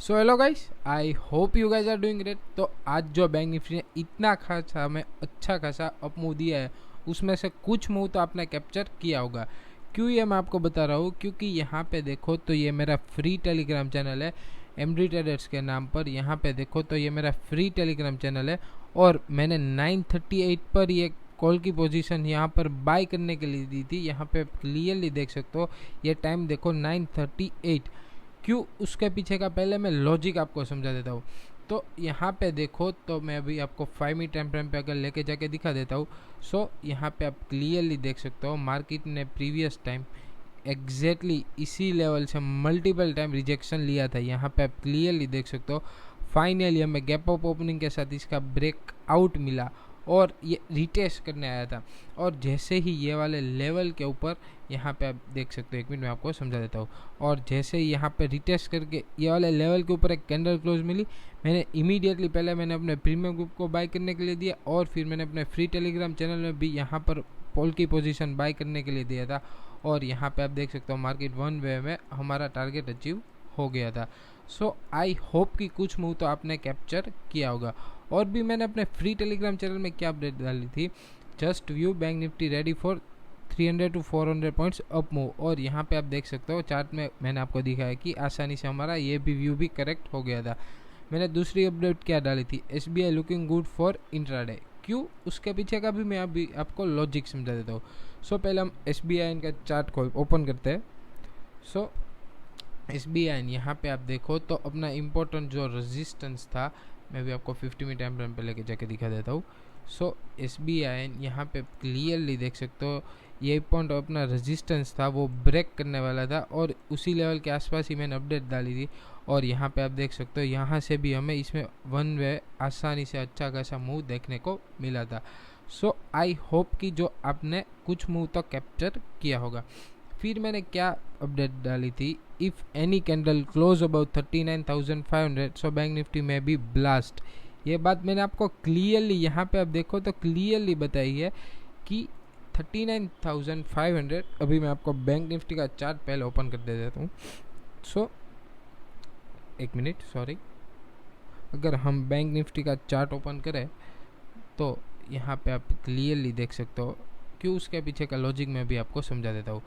So hello guys, I hope you guys are doing great. तो आज जो bank Nifty ने इतना खासा हमें अच्छा खासा अप मूव दिया है, उसमें से कुछ मूव तो आपने कैप्चर किया होगा। क्यों ये मैं आपको बता रहा हूँ, क्योंकि यहाँ पे देखो तो ये मेरा फ्री टेलीग्राम चैनल है एमडी ट्रेडर्स के नाम पर। यहाँ पे देखो तो ये मेरा फ्री टेलीग्राम चैनल है और मैंने 9:38 पर ये कॉल की पोजीशन यहाँ पर बाय करने के लिए दी थी। यहाँ पे क्लियरली देख सकते हो, ये टाइम देखो 9:38। क्यों, उसके पीछे का पहले मैं लॉजिक आपको समझा देता हूँ। तो यहाँ पे देखो तो मैं अभी आपको 5 मिनट टाइम फ्रेम पे अगर लेके जाके दिखा देता हूँ। सो यहाँ पे आप क्लियरली देख सकते हो मार्केट ने प्रीवियस टाइम एग्जैक्टली इसी लेवल से मल्टीपल टाइम रिजेक्शन लिया था। यहाँ पे आप क्लियरली देख सकते हो फाइनली हमें गैप अप ओपनिंग के साथ इसका ब्रेक आउट मिला और ये रिटेस्ट करने आया था। और जैसे ही ये वाले लेवल के ऊपर, यहाँ पे आप देख सकते हो, एक मिनट में आपको समझा देता हूँ। और जैसे ही यहाँ पे रिटेस्ट करके ये वाले लेवल के ऊपर एक कैंडल क्लोज मिली, मैंने इमीडिएटली पहले मैंने अपने प्रीमियम ग्रुप को बाय करने के लिए दिया और फिर मैंने अपने फ्री टेलीग्राम चैनल में भी यहाँ पर पोल की पोजीशन बाय करने के लिए दिया था। और यहाँ पे आप देख सकते हो मार्केट वन वे में हमारा टारगेट अचीव हो गया था। सो आई होप कि कुछ मूव तो आपने कैप्चर किया होगा। और भी मैंने अपने फ्री टेलीग्राम चैनल में क्या अपडेट डाली थी, just view bank Nifty ready for 300 to 400 points up move. और यहाँ पे आप देख सकते हो चार्ट में मैंने आपको दिखाया कि आसानी से हमारा ये भी व्यू भी करेक्ट हो गया था। मैंने दूसरी अपडेट क्या डाली थी, SBI looking good for intraday. क्यों, उसके पीछे का भी मैं अभी आपको लॉजिक समझा देता हूँ। सो पहले हम SBI का चार्ट को ओपन करते हैं। सो SBI यहाँ पे आप देखो तो अपना इम्पोर्टेंट जो रेजिस्टेंस था, मैं भी आपको 50 मिनट टाइम फ्रेम पे लेके जाके दिखा देता हूँ। सो SBI यहाँ पे क्लियरली देख सकते हो ये पॉइंट अपना रेजिस्टेंस था वो ब्रेक करने वाला था और उसी लेवल के आसपास ही मैंने अपडेट डाली थी। और यहाँ पे आप देख सकते हो यहाँ से भी हमें इसमें वन वे आसानी से अच्छा खासा मूव देखने को मिला था। सो आई होप कि जो आपने कुछ मूव तो कैप्चर किया होगा। फिर मैंने क्या अपडेट डाली थी, if any candle close about 39,500 so bank Nifty में भी ब्लास्ट। ये बात मैंने आपको क्लियरली यहाँ पे आप देखो तो क्लियरली बताई है कि 39,500। अभी मैं आपको बैंक निफ्टी का चार्ट पहले ओपन कर दे देता हूँ। सो एक मिनट, सॉरी। अगर हम बैंक निफ्टी का चार्ट ओपन करें तो यहाँ पे आप क्लियरली देख सकते हो, क्यों उसके पीछे का लॉजिक मैं भी आपको समझा देता हूँ।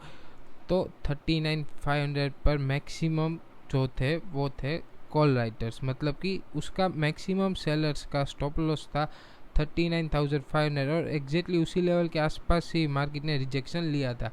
तो 39,500 पर मैक्सिमम जो थे वो थे कॉल राइटर्स, मतलब कि उसका मैक्सिमम सेलर्स का स्टॉप लॉस था 39,500 और एग्जैक्टली उसी लेवल के आसपास ही मार्केट ने रिजेक्शन लिया था।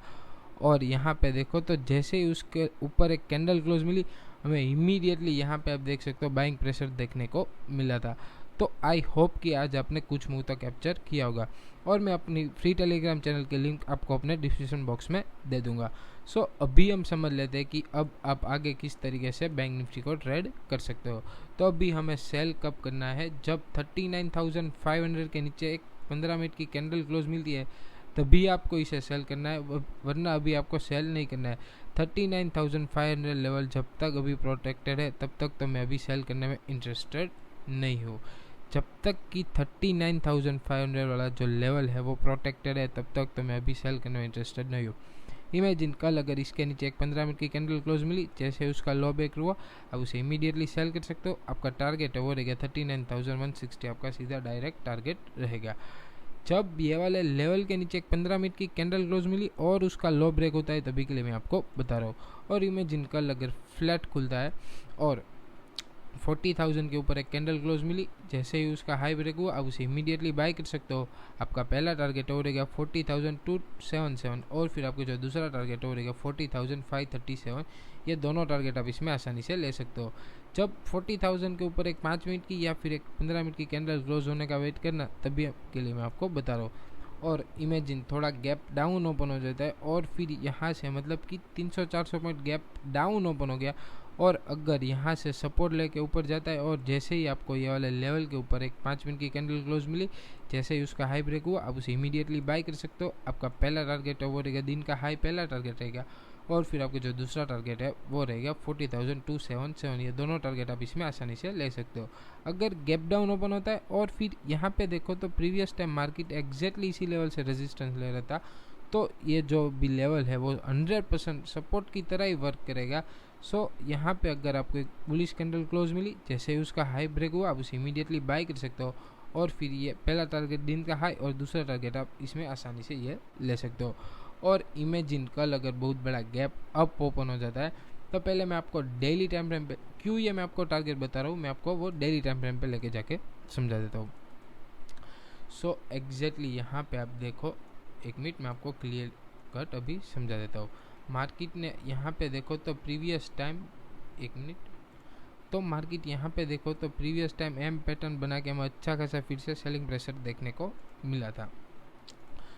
और यहाँ पे देखो तो जैसे ही उसके ऊपर एक कैंडल क्लोज मिली, हमें इमीडिएटली यहाँ पे आप देख सकते हो बाइंग प्रेशर देखने को मिला था। तो आई होप कि आज आपने कुछ मूव तो कैप्चर किया होगा और मैं अपनी फ्री टेलीग्राम चैनल के लिंक आपको अपने डिस्क्रिप्शन बॉक्स में दे दूंगा। सो अभी हम समझ लेते हैं कि अब आप आगे किस तरीके से बैंक निफ्टी को ट्रेड कर सकते हो। तो अभी हमें सेल कब करना है, जब 39,500 के नीचे एक 15 मिनट की कैंडल क्लोज मिलती है तभी आपको इसे सेल करना है, वरना अभी आपको सेल नहीं करना है। 39,500 लेवल जब तक अभी प्रोटेक्टेड है तब तक तो मैं अभी सेल करने में इंटरेस्टेड नहीं हूँ। जब तक कि 39,500 वाला जो लेवल है वो प्रोटेक्टेड है तब तक तो मैं अभी सेल करने में इंटरेस्टेड नहीं हूँ। इमेजिन कल अगर इसके नीचे एक 15 मिनट की कैंडल क्लोज मिली, जैसे उसका लो ब्रेक हुआ, अब उसे इमीडिएटली सेल कर सकते हो। आपका टारगेट है वो रहेगा 39,160, आपका सीधा डायरेक्ट टारगेट रहेगा। जब ये वाले लेवल के नीचे एक 15 मिनट की कैंडल क्लोज मिली और उसका लो ब्रेक होता है तभी के लिए मैं आपको बता रहा हूँ। और इमेजिन कल अगर फ्लैट खुलता है और 40,000 के ऊपर एक कैंडल क्लोज मिली, जैसे ही उसका हाई ब्रेक हुआ अब उसे इमीडिएटली बाय कर सकते हो। आपका पहला टारगेट हो रहेगा 40,277 और फिर आपका जो दूसरा टारगेट हो रहेगा 40,537। ये दोनों टारगेट आप इसमें आसानी से ले सकते हो। जब 40,000 के ऊपर एक 5 मिनट की या फिर एक 15 मिनट की कैंडल क्लोज होने का वेट करना, तभी के लिए मैं आपको बता रहा हूँ। और इमेजिन थोड़ा गैप डाउन ओपन हो जाता है और फिर यहाँ से मतलब कि 300-400 पॉइंट गैप डाउन ओपन हो गया और अगर यहाँ से सपोर्ट लेके ऊपर जाता है और जैसे ही आपको ये वाले लेवल के ऊपर एक 5 मिनट की कैंडल क्लोज मिली, जैसे ही उसका हाई ब्रेक हुआ आप उसे इमीडिएटली बाय कर सकते हो। आपका पहला टारगेट है वो रहेगा दिन का हाई, पहला टारगेट रहेगा। और फिर आपका जो दूसरा टारगेट है वो रहेगा 40,277। ये दोनों टारगेट आप इसमें आसानी से ले सकते हो। अगर गैप डाउन ओपन होता है और फिर यहाँ पे देखो तो प्रीवियस टाइम मार्केट एग्जैक्टली इसी लेवल से रेजिस्टेंस ले रहा था, तो ये जो भी लेवल है वो 100% सपोर्ट की तरह ही वर्क करेगा। सो यहाँ पे अगर आपको एक बुलिश कैंडल क्लोज मिली, जैसे ही उसका हाई ब्रेक हुआ आप उसे इमीडिएटली बाय कर सकते हो, और फिर ये पहला टारगेट दिन का हाई और दूसरा टारगेट आप इसमें आसानी से ये ले सकते हो। और इमेजिन कल अगर बहुत बड़ा गैप अप ओपन हो जाता है, तो पहले मैं आपको डेली टाइम फ्रेम पे, क्यों ये मैं आपको टारगेट बता रहा हूँ, मैं आपको वो डेली टाइम फ्रेम पे लेके जाके समझा देता हूँ। सो एग्जैक्टली यहाँ पे आप देखो, एक मिनट मैं आपको क्लियर कट अभी समझा देता हूँ। मार्केट ने यहाँ पे देखो तो प्रीवियस टाइम, एक मिनट, तो मार्केट यहाँ पे देखो तो प्रीवियस टाइम एम पैटर्न बना के हमें अच्छा खासा फिर से सेलिंग प्रेशर देखने को मिला था।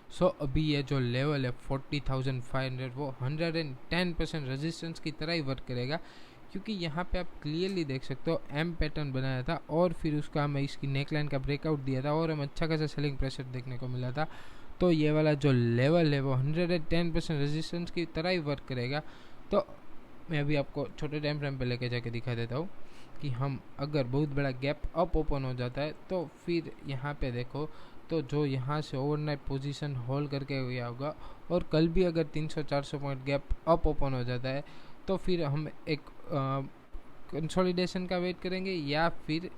सो अभी ये जो लेवल है 40,500 वो 110% रेजिस्टेंस की तरह ही वर्क करेगा, क्योंकि यहाँ पे आप क्लियरली देख सकते हो एम पैटर्न बनाया था और फिर उसका हमें इसकी नेकलाइन का ब्रेकआउट दिया था और हमें अच्छा खासा सेलिंग प्रेशर देखने को मिला था। तो ये वाला जो लेवल है वो 110% रेजिस्टेंस की तरह ही वर्क करेगा। तो मैं अभी आपको छोटे टाइम फ्रेम पे लेके जाके दिखा देता हूँ कि हम अगर बहुत बड़ा गैप अप ओपन हो जाता है तो फिर यहाँ पे देखो तो जो यहाँ से ओवरनाइट पोजीशन होल्ड करके गया होगा, और कल भी अगर 300-400 पॉइंट गैप अप ओपन हो जाता है तो फिर हम एक कंसोलिडेशन का वेट करेंगे, या फिर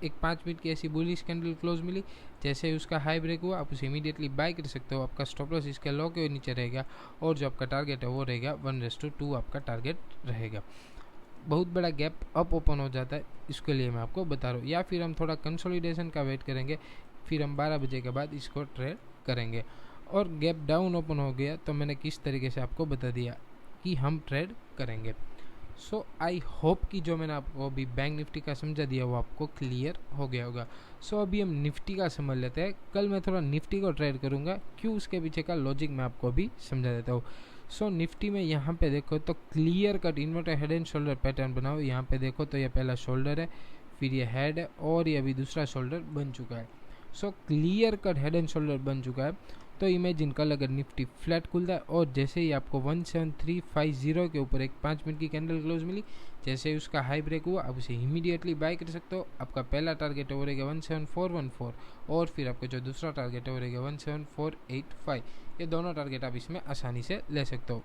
एक 5 मिनट की ऐसी बुलिश कैंडल क्लोज मिली, जैसे ही उसका हाई ब्रेक हुआ आप उसे इमीडिएटली बाय कर सकते हो। आपका स्टॉप लॉस इसके लो के नीचे रहेगा और जो आपका टारगेट है वो रहेगा 1:2 आपका टारगेट रहेगा। बहुत बड़ा गैप अप ओपन हो जाता है, इसके लिए मैं आपको बता रहा हूँ, या फिर हम थोड़ा कंसोलिडेशन का वेट करेंगे, फिर हम 12 बजे के बाद इसको ट्रेड करेंगे। और गैप डाउन ओपन हो गया तो मैंने किस तरीके से आपको बता दिया कि हम ट्रेड करेंगे। सो आई होप कि जो मैंने आपको अभी बैंक निफ्टी का समझा दिया वो आपको क्लियर हो गया होगा। सो अभी हम निफ्टी का समझ लेते हैं। कल मैं थोड़ा निफ्टी को ट्रेड करूँगा, क्यों उसके पीछे का लॉजिक मैं आपको अभी समझा देता हूँ। सो निफ्टी में यहाँ पे देखो तो clear cut inverter head and shoulder pattern बनाओ। यहाँ पे देखो तो ये पहला शोल्डर है, फिर ये हेड है और ये अभी दूसरा शोल्डर बन चुका है। So clear cut head and shoulder बन चुका है। तो इमेजिन कल अगर निफ्टी फ्लैट खुलता है और जैसे ही आपको 17350 के ऊपर एक 5 मिनट की कैंडल क्लोज मिली, जैसे ही उसका हाई ब्रेक हुआ आप उसे इमीडिएटली बाय कर सकते हो। आपका पहला टारगेट हो रहेगा 17414 और फिर आपका जो दूसरा टारगेट हो रहेगा 17485। ये दोनों टारगेट आप इसमें आसानी से ले सकते हो,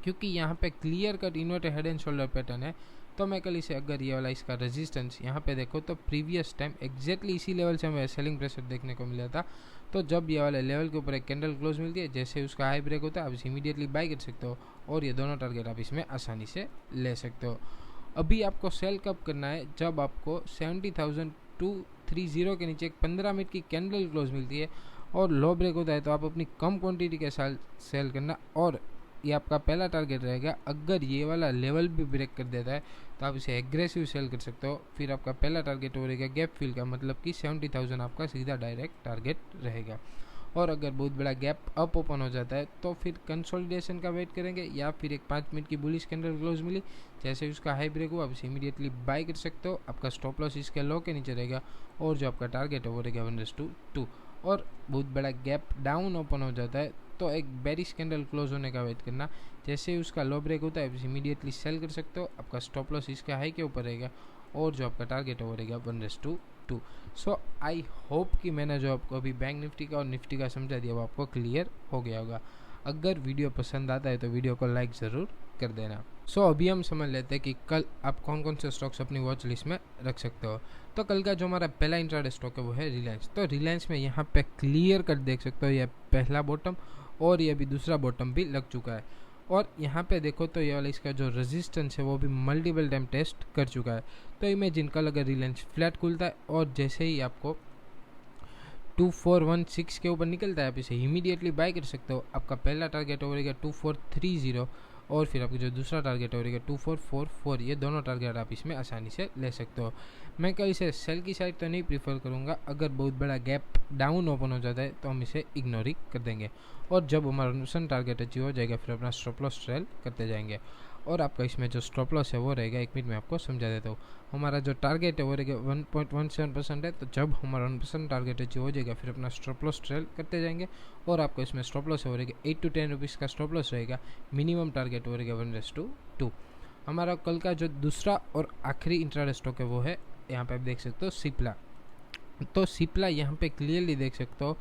क्योंकि यहाँ पे clear cut inverted head and shoulder pattern है। तो मैं कल इसे अगर ये वाला इसका रेजिस्टेंस यहाँ पे देखो तो प्रीवियस टाइम एग्जैक्टली इसी लेवल से हमें सेलिंग प्रेशर देखने को मिला था। तो जब ये वाले लेवल के ऊपर एक कैंडल क्लोज मिलती है, जैसे उसका हाई ब्रेक होता है आप इसे इमीडिएटली बाय कर सकते हो और ये दोनों टारगेट आप इसमें आसानी से ले सकते हो। अभी आपको सेल कब करना है, जब आपको 70,230 के नीचे एक 15 मिनट की कैंडल क्लोज मिलती है और लो ब्रेक होता है तो आप अपनी कम क्वांटिटी के साथ सेल करना। और ये आपका पहला टारगेट रहेगा। अगर ये वाला लेवल भी ब्रेक कर देता है तो आप इसे एग्रेसिव सेल कर सकते हो। फिर आपका पहला टारगेट हो रहेगा गैप फिल का, मतलब कि 70,000 आपका सीधा डायरेक्ट टारगेट रहेगा। और अगर बहुत बड़ा गैप अप ओपन हो जाता है तो फिर कंसोलिडेशन का वेट करेंगे, या फिर एक 5 मिनट की बुलिश कैंडल क्लोज मिली, जैसे उसका हाई ब्रेक हुआ आप इसे इमीडिएटली बाय कर सकते हो। आपका स्टॉप लॉस इसके लो के नीचे रहेगा और जो आपका टारगेट है वो रहेगा 1:2। और बहुत बड़ा गैप डाउन ओपन हो जाता है तो एक बेरिश कैंडल क्लोज होने का वेट करना, जैसे ही उसका लो ब्रेक होता है इमीडिएटली सेल कर सकते हो। आपका स्टॉप लॉस इसके हाई के ऊपर रहेगा और जो आपका टारगेट है वो रहेगा 1:2। सो आई होप कि मैंने जो आपको अभी बैंक निफ्टी का और निफ्टी का समझा दिया वो आपको क्लियर हो गया होगा। अगर वीडियो पसंद आता है तो वीडियो को लाइक ज़रूर कर देना। सो अभी हम समझ लेते हैं कि कल आप कौन कौन से स्टॉक्स अपनी वॉच लिस्ट में रख सकते हो। तो कल का जो हमारा पहला इंट्राडे स्टॉक है वो है रिलायंस। तो रिलायंस में यहाँ पे क्लियर कट देख सकते हो, ये पहला बॉटम और ये अभी दूसरा बॉटम भी लग चुका है। और यहाँ पे देखो तो ये वाला इसका जो रेजिस्टेंस है वो भी मल्टीपल टाइम टेस्ट कर चुका है। तो इमेजिन कल अगर रिलायंस फ्लैट खुलता है और जैसे ही आपको 2416 के ऊपर निकलता है आप इसे इमीडिएटली बाय कर सकते हो। आपका पहला टारगेट हो रहेगा 2430 और फिर आपका जो दूसरा टारगेट हो रहेगा 2444। ये दोनों टारगेट आप इसमें आसानी से ले सकते हो। मैं कल इसे सेल की साइड तो नहीं प्रीफर करूँगा। अगर बहुत बड़ा गैप डाउन ओपन हो जाता है तो हम इसे इग्नोर ही कर देंगे और जब हमारा 100% टारगेट अचीव हो जाएगा फिर अपना स्टॉप लॉस ट्रेल करते जाएंगे। और आपका इसमें जो स्टॉप लॉस है वो रहेगा, एक मिनट में आपको समझा देता हूँ। हमारा जो टारगेट है वो रहेगा 1.17% है। तो जब हमारा 1% टारगेट अचीव हो जाएगा फिर अपना स्टॉप लॉस ट्रेल करते जाएंगे और आपको इसमें स्टॉप लॉस हो रहेगा 8 to 10 रुपीज़ का स्टॉप लॉस रहेगा। मिनिमम टारगेट हो रहेगा 1:2। हमारा कल का जो दूसरा और आखिरी इंट्राडे स्टॉक है वो है, यहाँ पे आप देख सकते हो सिप्ला। तो सिप्ला यहाँ पे क्लियरली देख सकते हो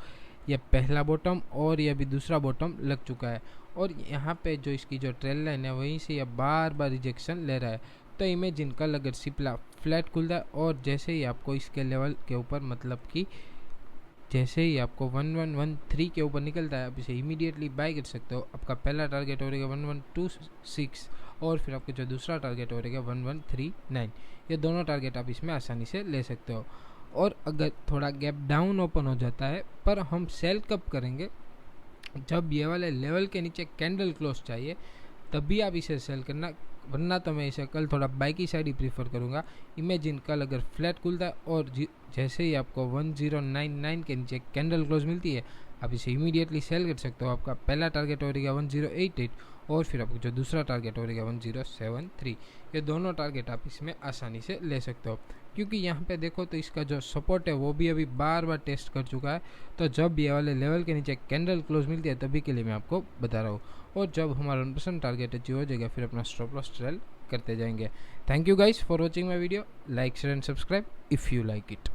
ये पहला बॉटम और ये भी दूसरा बॉटम लग चुका है, और यहाँ पे जो इसकी जो ट्रेल लाइन है वहीं से ये बार बार रिजेक्शन ले रहा है। तो इमेजिन कल अगर सिप्ला फ्लैट खुलता है और जैसे ही आपको इसके लेवल के ऊपर, मतलब कि जैसे ही आपको 1113 के ऊपर निकलता है, आप इसे इमीडिएटली बाय कर सकते हो। आपका पहला टारगेट हो रहेगा 1126 और फिर आपका जो दूसरा टारगेट हो रहेगा 1139। ये दोनों टारगेट आप इसमें आसानी से ले सकते हो। और अगर थोड़ा गैप डाउन ओपन हो जाता है, पर हम सेल कब करेंगे, जब ये वाले लेवल के नीचे कैंडल क्लोज चाहिए तभी आप इसे सेल करना, वरना तो मैं इसे कल थोड़ा बाई की साइड ही प्रीफर करूँगा। इमेजिन कल अगर फ्लैट खुलता है और जैसे ही आपको 1099 के नीचे कैंडल क्लोज मिलती है, आप इसे इमीडिएटली सेल कर सकते हो। आपका पहला टारगेट हो रहेगा 1088 और फिर आपको जो दूसरा टारगेट हो रहेगा 1073। ये दोनों टारगेट आप इसमें आसानी से ले सकते हो, क्योंकि यहाँ पे देखो तो इसका जो सपोर्ट है वो भी अभी बार बार टेस्ट कर चुका है। तो जब ये वाले लेवल के नीचे कैंडल क्लोज मिलती है तभी के लिए मैं आपको बता रहा हूँ, और जब हमारा 1% टारगेट अचीव हो जाएगा फिर अपना स्टॉप लॉस ट्रेल करते जाएंगे। Thank you guys for watching my video. Like share and subscribe if you like it.